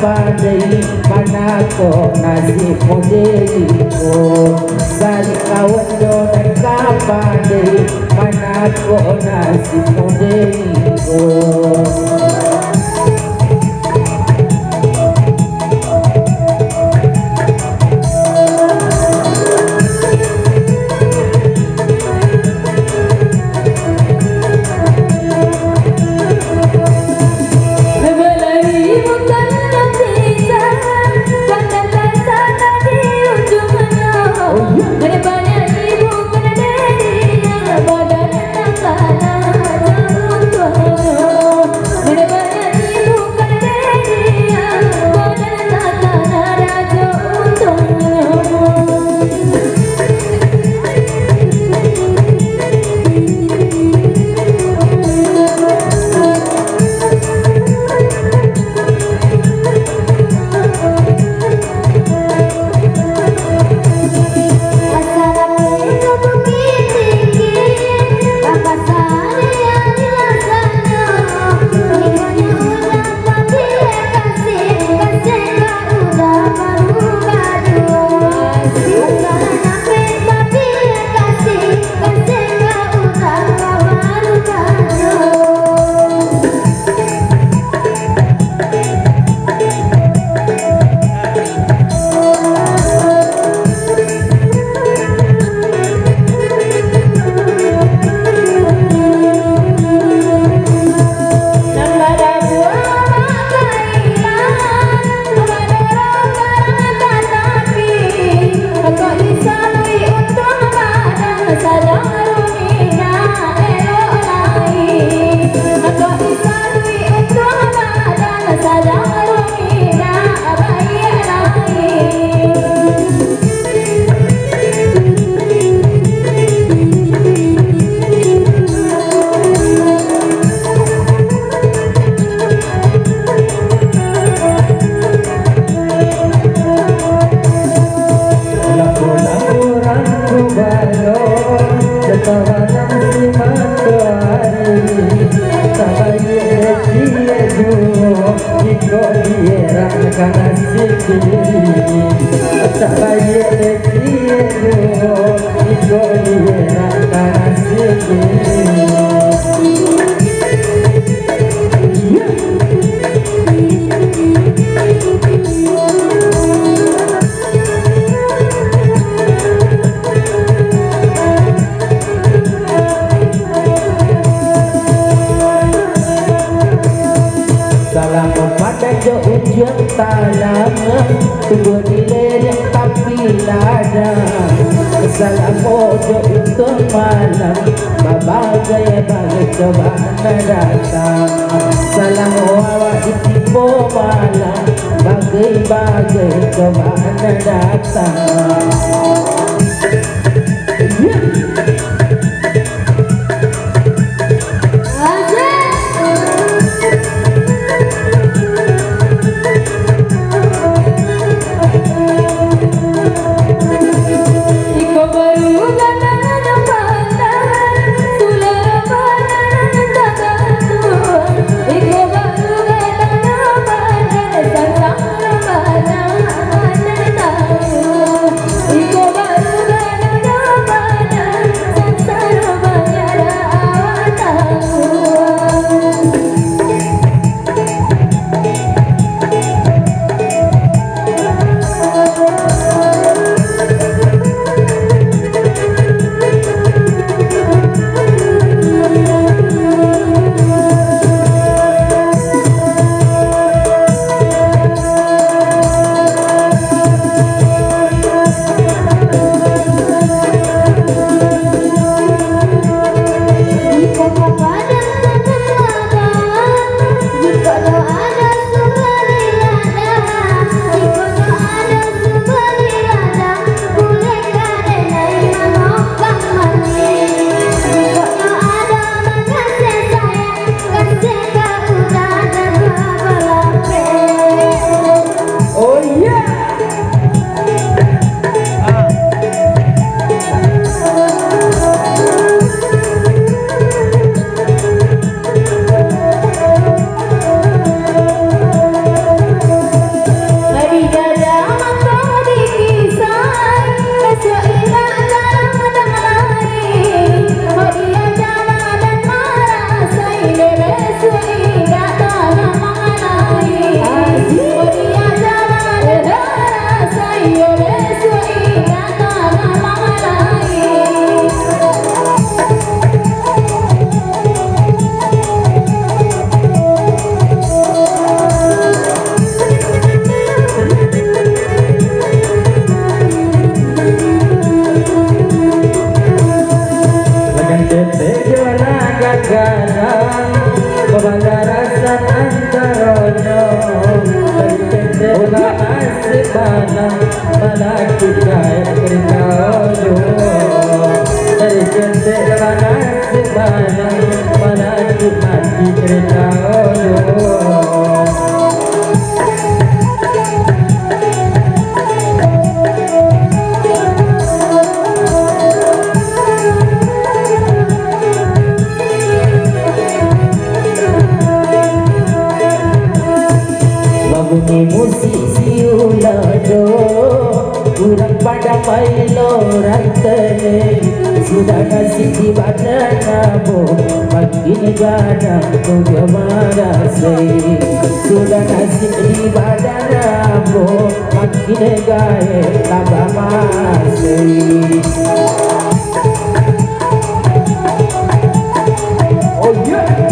pandai mana ko nasib modeliku Sari kawan donan ka pandai mana ko nasib modeliku ujung tanam tunggu di lereng tapi lada salam ojo untuk malam bagai cobaan datang salam awak ditipu malam bagai cobaan datang Iko baru alasan antarono tercendela asik malam malah kita berkauju tercendela asik malam malah kita berkauju. Bunyi musisi ulado kurang pada mailo rantene sudah kasih di badan kamu makin gadang kau marasai sudah kasih di badan kamu makin gaye tambah masai. Oh yeah.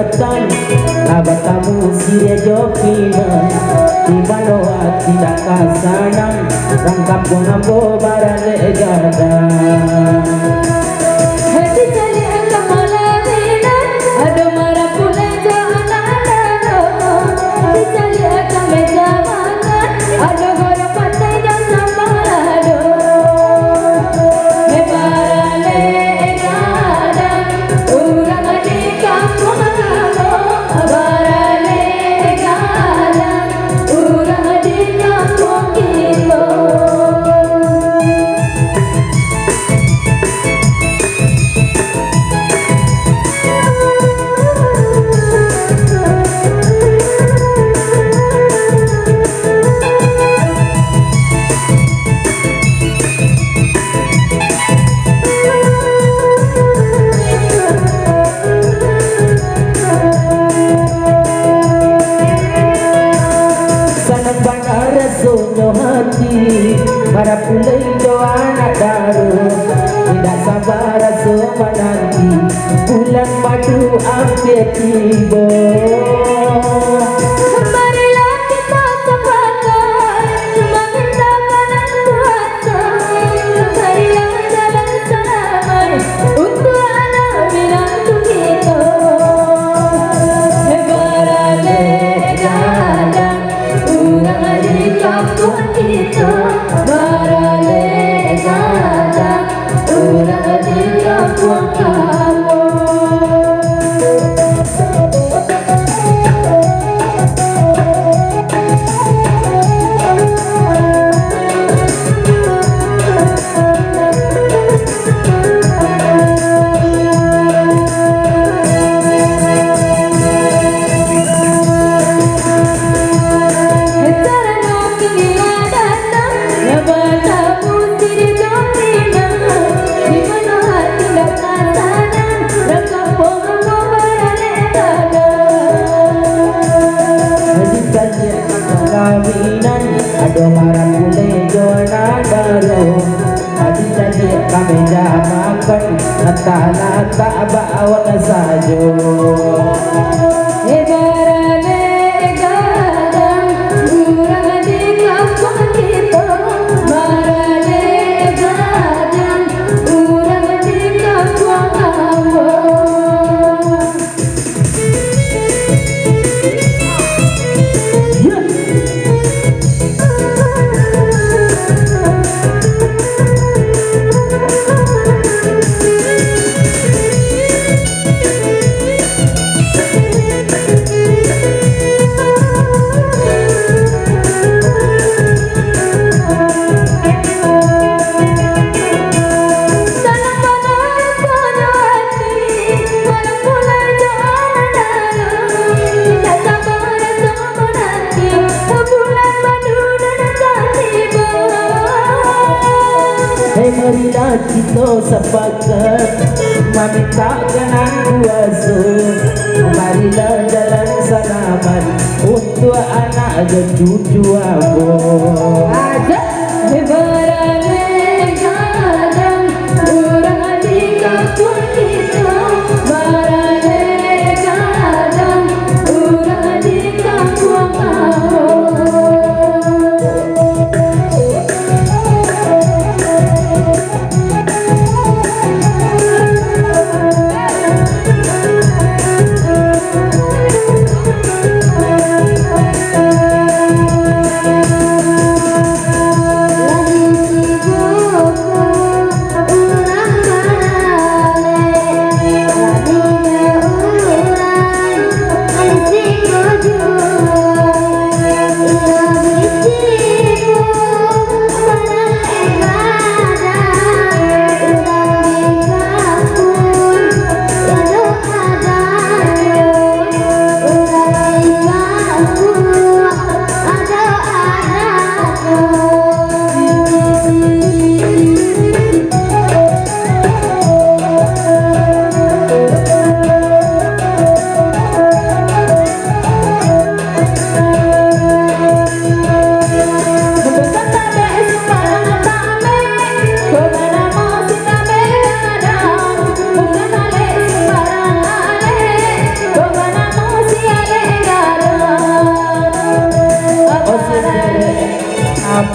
datang Abah kamu si jokiman Di baloa tidak kasanang Rangkap gonambo barale gada Hati cali angka malaminan Aduh marah pulang jo anak-anak Hati cali angka meja makan Sanang bandar sunyo hati para pulai doa anak daru tidak sabar semua nanti bulan madu hampir tiba. Marilah kita sepakat memintakan kuasa. Marilah jalan selamat untuk anak menantu kita. Barale gadang urang di kampung kita. Barale gadang urang di kampung kamu. Kawinan ada marah mulai jona daru adi jadi kami jamakan entahlah tak bawa sajo. Barale gadang urang di kampung kita. Barale gadang urang di kampung kamu. Marilah kita sepakat meminta kenan kuasa. Marilah jalan selamat untuk anak dan cucu aku. Barale gadang urang di kampung kita. Barale gadang urang di kampung kamu.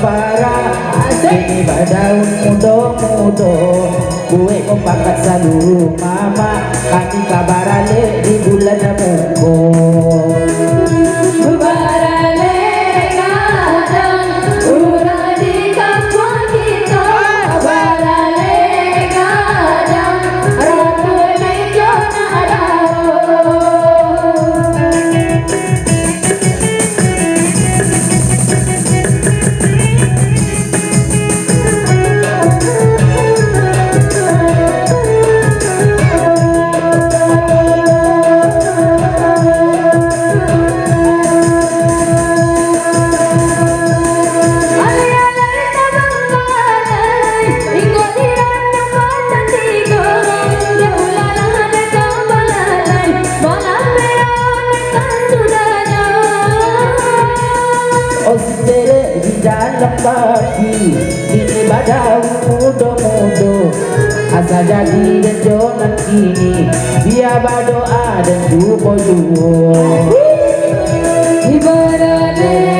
Para ini daun mudo-mudo kue kompakat seluruh mama kaki kabarale di bulan Mungko. Barale gadang urang di kampung kita. Barale gadang ratu di jona daru. dalam baki ini badawi mudo-mudo asa jadi rejonan kini dia berdoa dan duo-duo Ibaratnya